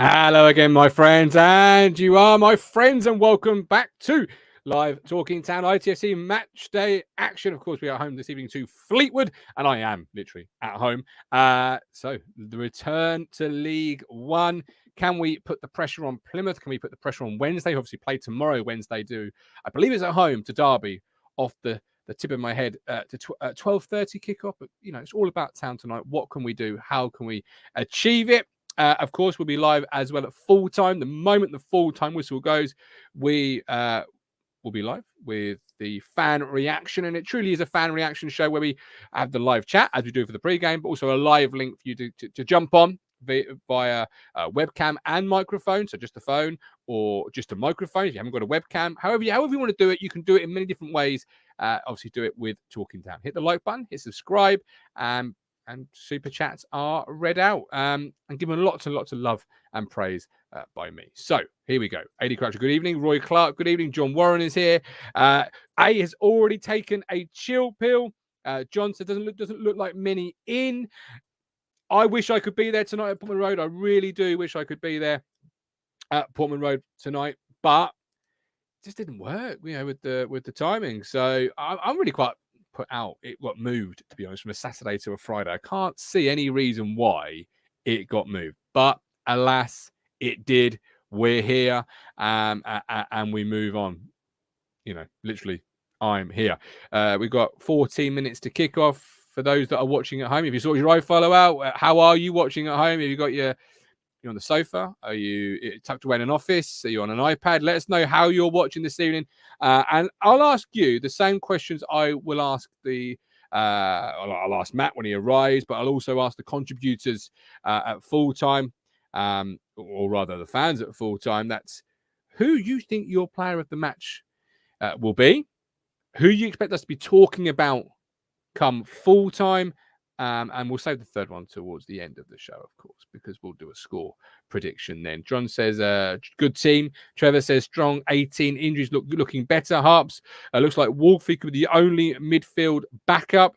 Hello again, my friends, and you are my friends, and welcome back to Live Talking Town ITFC match day action. Of course, we are home this evening to Fleetwood, and I am literally at home. So the return to League One. Can we put the pressure on Plymouth? Can we put the pressure on Wednesday? Obviously, play tomorrow. Wednesday do, I believe, it's at home to Derby. Off the tip of my head to 12:30 kickoff. But it's all about town tonight. What can we do? How can we achieve it? Of course, we'll be live as well at full time. The moment the full time whistle goes, we will be live with the fan reaction. And it truly is a fan reaction show where we have the live chat as we do for the pre-game, but also a live link for you to jump on via webcam and microphone. So just a phone or just a microphone if you haven't got a webcam. However you want to do it, you can do it in many different ways. Obviously, do it with Talking Town. Hit the like button, hit subscribe, and super chats are read out and given lots and lots of love and praise by me. So here we go. AD Croucher, good evening. Roy Clark, good evening. John Warren is here. A has already taken a chill pill. John said doesn't look like many in. I wish I could be there tonight at Portman Road. I really do wish I could be there at Portman Road tonight, but it just didn't work, with the timing. So I'm really quite put out. It got moved, to be honest, from a Saturday to a Friday. I can't see any reason why it got moved, but alas, it did. We're here, and we move on. Literally, I'm here. We've got 14 minutes to kick off. For those that are watching at home, if you saw your iFollow out, how are you watching at home? Have you got you're on the sofa? Are you tucked away in an office? Are you on an iPad? Let us know how you're watching this evening. And I'll ask you the same questions I will ask I'll ask Matt when he arrives, but I'll also ask the contributors at full time, or rather the fans at full time. That's who you think your player of the match will be, who you expect us to be talking about come full time. And we'll save the third one towards the end of the show, of course, because we'll do a score prediction then. John says, good team. Trevor says, strong 18. Injuries looking better. Harps looks like Wolfie could be the only midfield backup.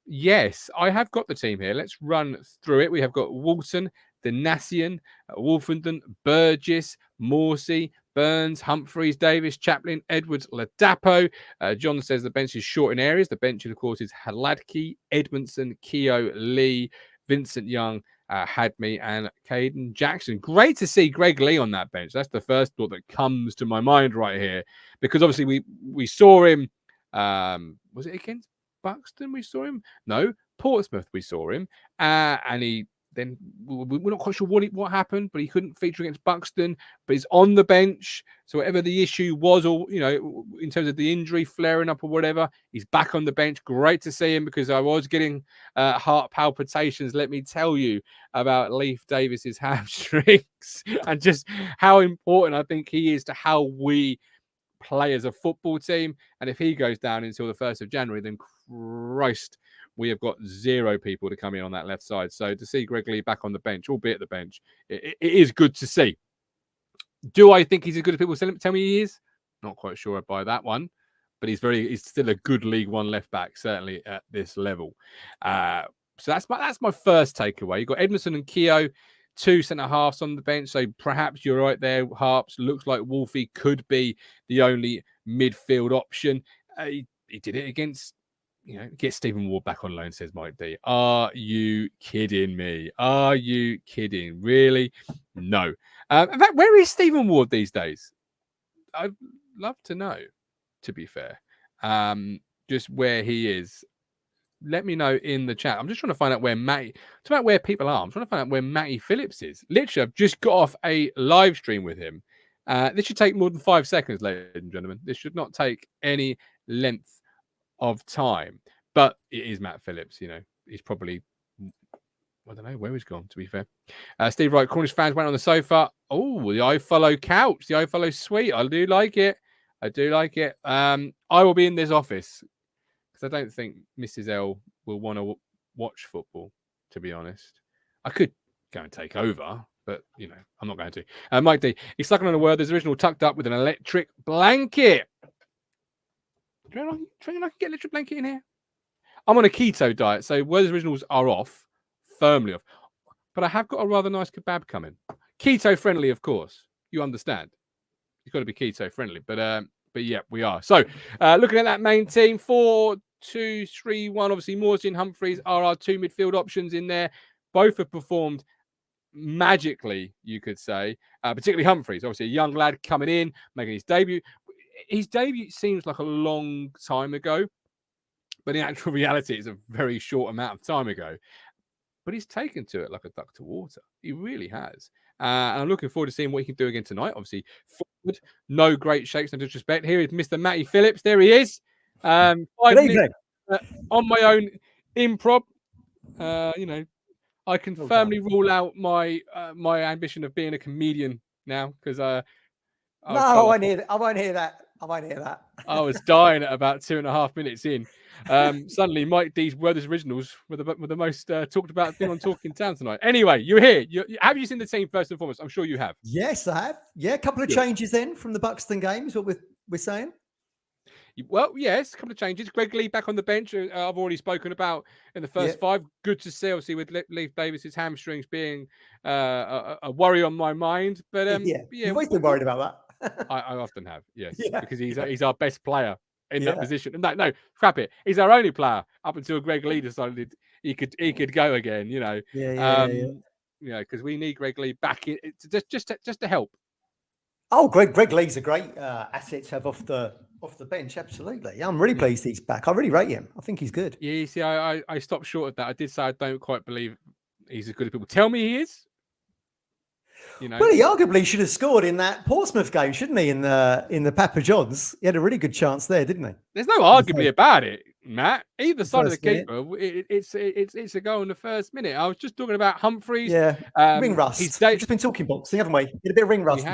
Yes, I have got the team here. Let's run through it. We have got Walton, Denassian, Wolfenden, Burgess, Morsey, Burns, Humphreys, Davis, Chaplin, Edwards, Ladapo. John says the bench is short in areas. The bench, of course, is Haladke, Edmondson, Keogh, Lee, Vincent Young, Hadme, and Caden Jackson. Great to see Greg Lee on that bench. That's the first thought that comes to my mind right here, because obviously we saw him. Was it against Buxton? We saw him. No, Portsmouth. We saw him, and he. Then we're not quite sure what happened, but he couldn't feature against Buxton. But he's on the bench, so whatever the issue was, or in terms of the injury flaring up or whatever, he's back on the bench. Great to see him, because I was getting heart palpitations. Let me tell you about Leif Davis's hamstrings and just how important I think he is to how we play as a football team. And if he goes down until the 1st of January, then Christ, we have got 0 people to come in on that left side. So to see Greg Lee back on the bench, albeit the bench, it is good to see. Do I think he's as good as people tell me he is? Not quite sure I buy that one, but he's still a good League One left back, certainly at this level. So that's my first takeaway. You've got Edmondson and Keogh, 2 centre halves on the bench. So perhaps you're right there, Harps. Looks like Wolfie could be the only midfield option. He did it against. Get Stephen Ward back on loan, says Mike D. Are you kidding me? Are you kidding? Really? No. In fact, where is Stephen Ward these days? I'd love to know, to be fair. Just where he is. Let me know in the chat. I'm just trying to find out where people are. I'm trying to find out where Matty Phillips is. Literally, I've just got off a live stream with him. This should take more than 5 seconds, ladies and gentlemen. This should not take any length of time, but it is Matt Phillips. He's probably, I don't know where he's gone, to be fair. Steve Wright, Cornish fans went on the sofa. Oh, the iFollow couch, the iFollow suite. I do like it. I will be in this office because I don't think Mrs. L will want to watch football, to be honest. I could go and take over, but I'm not going to. Mike D, he's sucking on a word. There's original tucked up with an electric blanket. Do you think I can get an electric blanket in here? I'm on a keto diet, so Werther's Originals are off, firmly off. But I have got a rather nice kebab coming. keto friendly, of course. You understand. You've got to be keto friendly, but yeah, we are. So looking at that main team, 4-2-3-1. Obviously, Morsey and Humphreys are our two midfield options in there. Both have performed magically, you could say, particularly Humphreys. Obviously, a young lad coming in, making his debut. His debut seems like a long time ago, but in actual reality, it's a very short amount of time ago. But he's taken to it like a duck to water. He really has. And I'm looking forward to seeing what he can do again tonight. Obviously, forward, no great shakes, no disrespect. Here is Mr. Matty Phillips. There he is. 5 minutes on my own improv. I can firmly rule out my ambition of being a comedian now because I won't hear that. I was dying at about 2.5 minutes in. Suddenly, Mike D's Werther's Originals were the most talked about thing on Talking Town tonight. Anyway, you're here. Have you seen the team first and foremost? I'm sure you have. Yes, I have. Yeah, a couple of changes then from the Buxton game is what we're saying. Well, yes, a couple of changes. Greg Lee back on the bench. I've already spoken about in the first 5. Good to see, obviously, with Leif Davis's hamstrings being a worry on my mind. But you've always been worried about that. I often have, yes, because he's our best player in that position. No, crap it. He's our only player up until Greg Lee decided he could go again. Because we need Greg Lee back in just to help. Oh, Greg Lee's a great asset to have off the bench. Absolutely, I'm really pleased he's back. I really rate him. I think he's good. Yeah, you see, I stopped short of that. I did say I don't quite believe he's as good as people tell me he is. Well, he arguably should have scored in that Portsmouth game, shouldn't he? In the Papa John's, he had a really good chance there, didn't he? There's no arguably about it, Matt. Either side of the keeper, it's a goal in the first minute. I was just talking about Humphreys. Yeah, ring rust. We've just been talking boxing, haven't we? Get a bit of ring rust.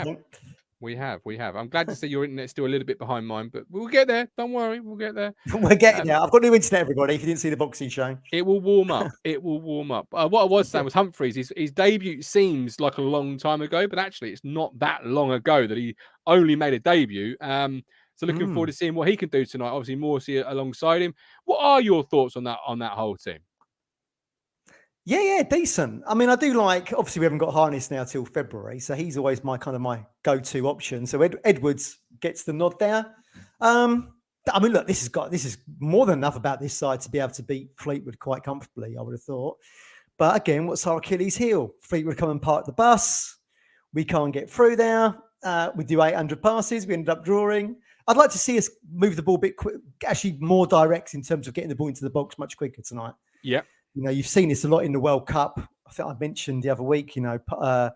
We have. I'm glad to see your internet's still a little bit behind mine, but we'll get there. Don't worry, we'll get there. We're getting there. I've got new internet, everybody. If you didn't see the boxing show, it will warm up. What I was saying was Humphreys. His debut seems like a long time ago, but actually, it's not that long ago that he only made a debut. So looking forward to seeing what he can do tonight. Obviously, Morsey alongside him. What are your thoughts on that whole team? Yeah, decent. I mean, I do like, obviously we haven't got Harness now till February, so he's always my go-to option. So Edwards gets the nod there. I mean, look, this is more than enough about this side to be able to beat Fleetwood quite comfortably, I would have thought. But again, what's our Achilles heel? Fleetwood come and park the bus. We can't get through there. We do 800 passes. We ended up drawing. I'd like to see us move the ball a bit actually more direct in terms of getting the ball into the box much quicker tonight. Yeah. You've seen this a lot in the World Cup. I think I mentioned the other week, the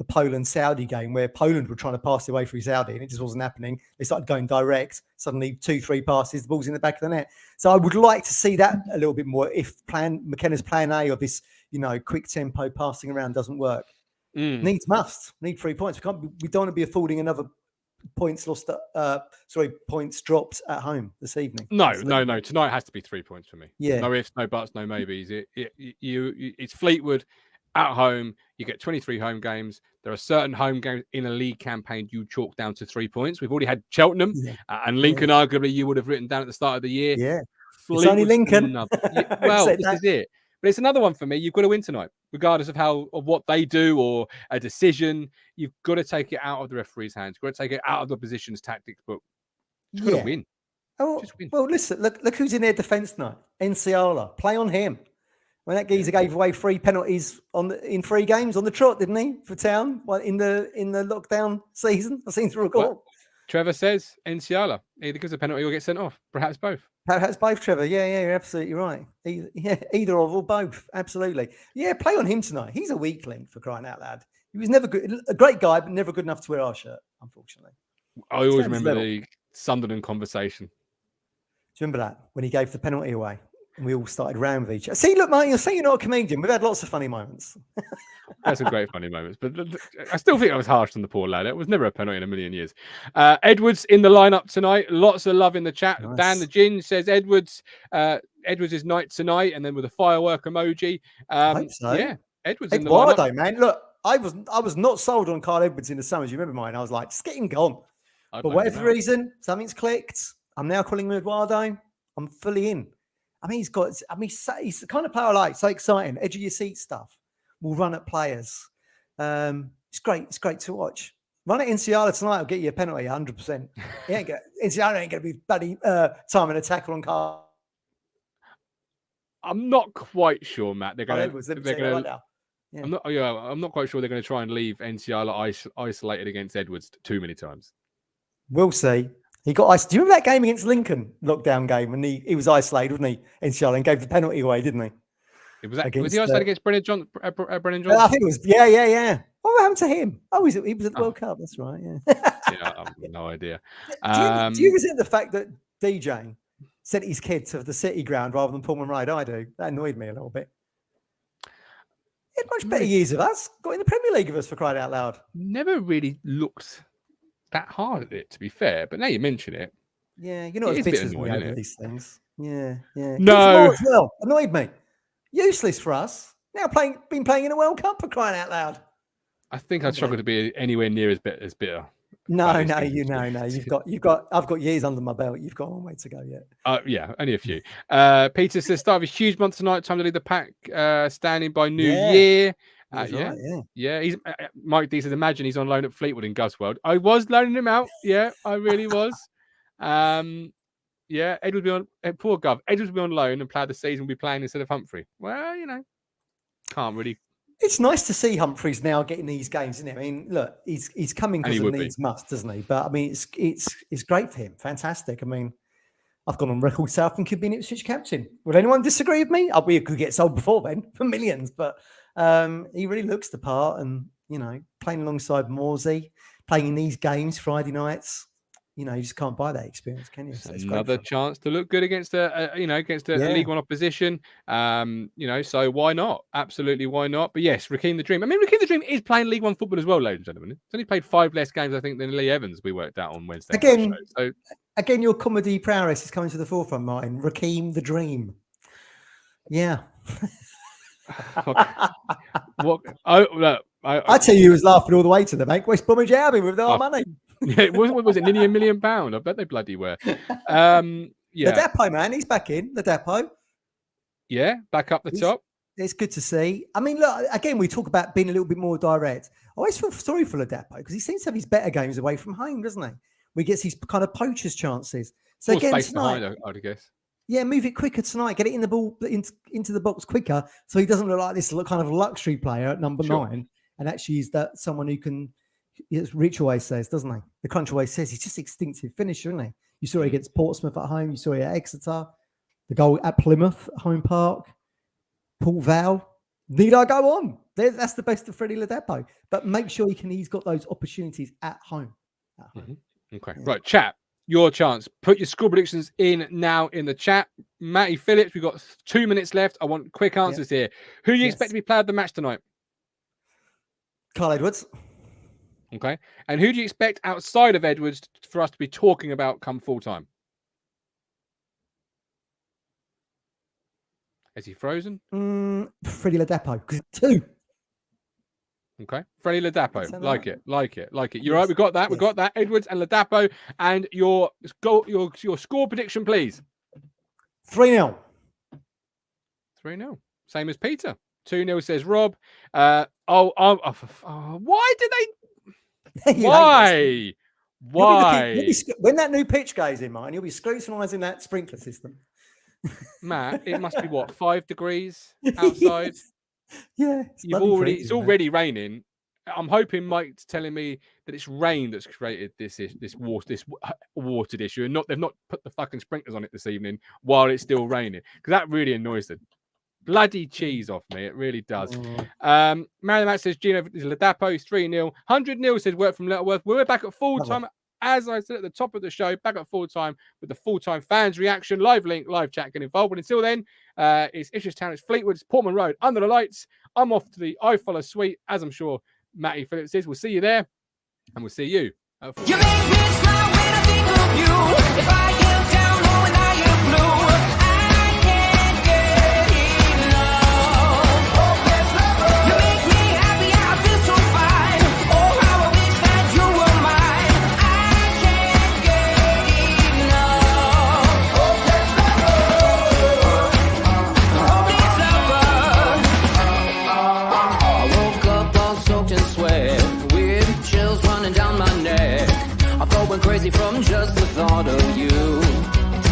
Poland-Saudi game where Poland were trying to pass their way through Saudi and it just wasn't happening. They started going direct. Suddenly 2-3 passes, the ball's in the back of the net. So I would like to see that a little bit more if McKenna's plan A of this, quick tempo passing around doesn't work. Need 3 points. We don't want to be affording another points dropped at home this evening. No. Tonight has to be 3 points for me. Yeah. No ifs, no buts, no maybes. It's Fleetwood at home. You get 23 home games. There are certain home games in a league campaign you chalk down to 3 points. We've already had Cheltenham and Lincoln. Arguably, you would have written down at the start of the year. Yeah, it's only Lincoln. Well, this is it. But it's another one for me. You've got to win tonight, regardless of what they do or a decision. You've got to take it out of the referee's hands. You've got to take it out of the opposition's tactics book. You've got to win. Just win. Well, listen, look who's in their defence now. Enciala. Play on him. When that geezer gave away 3 penalties in 3 games on the trot, didn't he, for Town? In the lockdown season, I seem to recall. Well, Trevor says Enciala either gives a penalty or gets sent off. Perhaps both. Perhaps both, Trevor. Yeah, you're absolutely right. Either of or both. Absolutely. Yeah, play on him tonight. He's a weak link, for crying out loud. He was never good. A great guy, but never good enough to wear our shirt, unfortunately. I always remember the Sunderland conversation. Do you remember that? When he gave the penalty away and we all started round with each other. See, look, Mate, you're saying you're not a comedian. We've had lots of funny moments. That's some great funny moments. But I still think I was harsh on the poor lad. It was never a penalty in a million years. Edwards in the lineup tonight. Lots of love in the chat. Nice. Dan the Gin says Edwards is night tonight, and then with a firework emoji. I hope so. Yeah, Edwards in the lineup. Man. Look, I was not sold on Carl Edwards in the summers. You remember mine? I was like, just get him gone. For whatever reason, something's clicked. I'm now calling him Eduardo. I'm fully in. I mean, he's the kind of player I like. So exciting. Edge of your seat stuff. Will run at players. It's great. It's great to watch. Run it in Ciala tonight. I'll get you a penalty, 100%. Ciala ain't going to be bloody timing a tackle on Carl. I'm not quite sure, Matt. They're going to. I'm not quite sure they're going to try and leave Enciala isolated against Edwards too many times. We'll see. He got ice. Do you remember that game against Lincoln, lockdown game, and he was isolated, wasn't he? Enciala, and gave the penalty away, didn't he? Was he isolated against Brennan Johnson? I think it was. Yeah. What happened to him? Oh, he was at the World Cup. That's right. Yeah. Yeah, I have no idea. Do you resent the fact that DJ sent his kid to the City ground rather than Pullman Road? I do. That annoyed me a little bit. He had much better years of us. Got in the Premier League of us, for crying out loud. Never really looked that hard at it, to be fair. But now you mention it. Yeah, you're not as bitter as me over these things. Yeah. No. As well. Annoyed me. Useless for us. Now been playing in a World Cup, for crying out loud. I think I'd struggle to be anywhere near as bitter. No. I've got years under my belt. You've got a long way to go yet. Yeah, only a few. Peter says, start of a huge month tonight. Time to lead the pack, standing by New Year. Yeah. He's Mike D says, imagine he's on loan at Fleetwood in Gov's world. I was loaning him out. Yeah, I really was. Yeah, Ed would be on. Poor Gov. Ed would be on loan and play out the season. Would be playing instead of Humphrey. Well, can't really. It's nice to see Humphreys now getting these games, isn't it? I mean, look, he's coming because of needs must, doesn't he? But I mean, it's great for him. Fantastic. I mean, I've gone on record Southend could be an Ipswich captain. Would anyone disagree with me? We could get sold before then for millions, but he really looks the part, and playing alongside Morsey, playing in these games Friday nights. You just can't buy that experience, can you? So another chance to look good against a League One opposition. So why not? Absolutely, why not? But yes, Raheem the Dream. I mean, Raheem the Dream is playing League One football as well, ladies and gentlemen. He's only played 5 less games, I think, than Lee Evans. We worked out on Wednesday. Again, your comedy prowess is coming to the forefront, Martin. Raheem the Dream. Yeah. What? Oh, look. I tell you, he was laughing all the way to the bank. West Bromwich Albion with our money. Yeah, was it nearly £1 million? I bet they bloody were. Yeah. The Depot, man, he's back in the Depot. Yeah, back up the top. It's good to see. I mean, look, again, we talk about being a little bit more direct. I always feel sorry for the Depot because he seems to have his better games away from home, doesn't he? Where he gets his kind of poacher's chances. So again, tonight, behind, I'd guess. Yeah, move it quicker tonight. Get it in the ball into the box quicker, so he doesn't look like this kind of luxury player at number 9. And actually, is that someone who can? As Rich always says, doesn't he? The Crunch always says he's just instinctive finisher, isn't he? You saw it against Portsmouth at home. You saw it at Exeter. The goal at Plymouth, home park. Port Vale. Need I go on? That's the best of Freddie Ladapo. But make sure he's got those opportunities at home. Mm-hmm. Okay, yeah. Right, chat. Your chance. Put your score predictions in now in the chat. Matty Phillips, we've got 2 minutes left. I want quick answers here. Who do you expect to be player of the match tonight? Carl Edwards. Okay. And who do you expect outside of Edwards for us to be talking about come full time? Is he frozen? Freddie Ladapo. 2. Okay. Freddie Ladapo. Like it. You're right. We got that. We got that. Edwards and Ladapo. And your score prediction, please. 3-0. 3-0. Same as Peter. 2-0 says Rob. Why did they? Why? When that new pitch goes in, mine, you'll be scrutinising that sprinkler system. Matt, it must be what, 5 degrees outside? Yeah, it's already raining. I'm hoping Mike's telling me that it's rain that's created this watered issue, and they've not put the fucking sprinklers on it this evening while it's still raining, because that really annoys the bloody cheese off me. It really does. Marion Matt says Gino is Ladapo, 3-0. 100-0 says work from Littleworth. We're back at full time. As I said at the top of the show, back at full time with the full time fans reaction, live link, live chat, get involved. But until then, it's Ipswich Town, it's Fleetwood, it's Portman Road, under the lights. I'm off to the I Follow Suite, as I'm sure Matty Phillips is. We'll see you there, and we'll see you. You make me smile when I think of you. If I get down low and I get blue, I can't get enough. You make me happy, I feel so fine. Oh, how I wish that you were mine. I can't get enough. Hopeless lover. I woke up all soaked in sweat. went crazy from just the thought of you.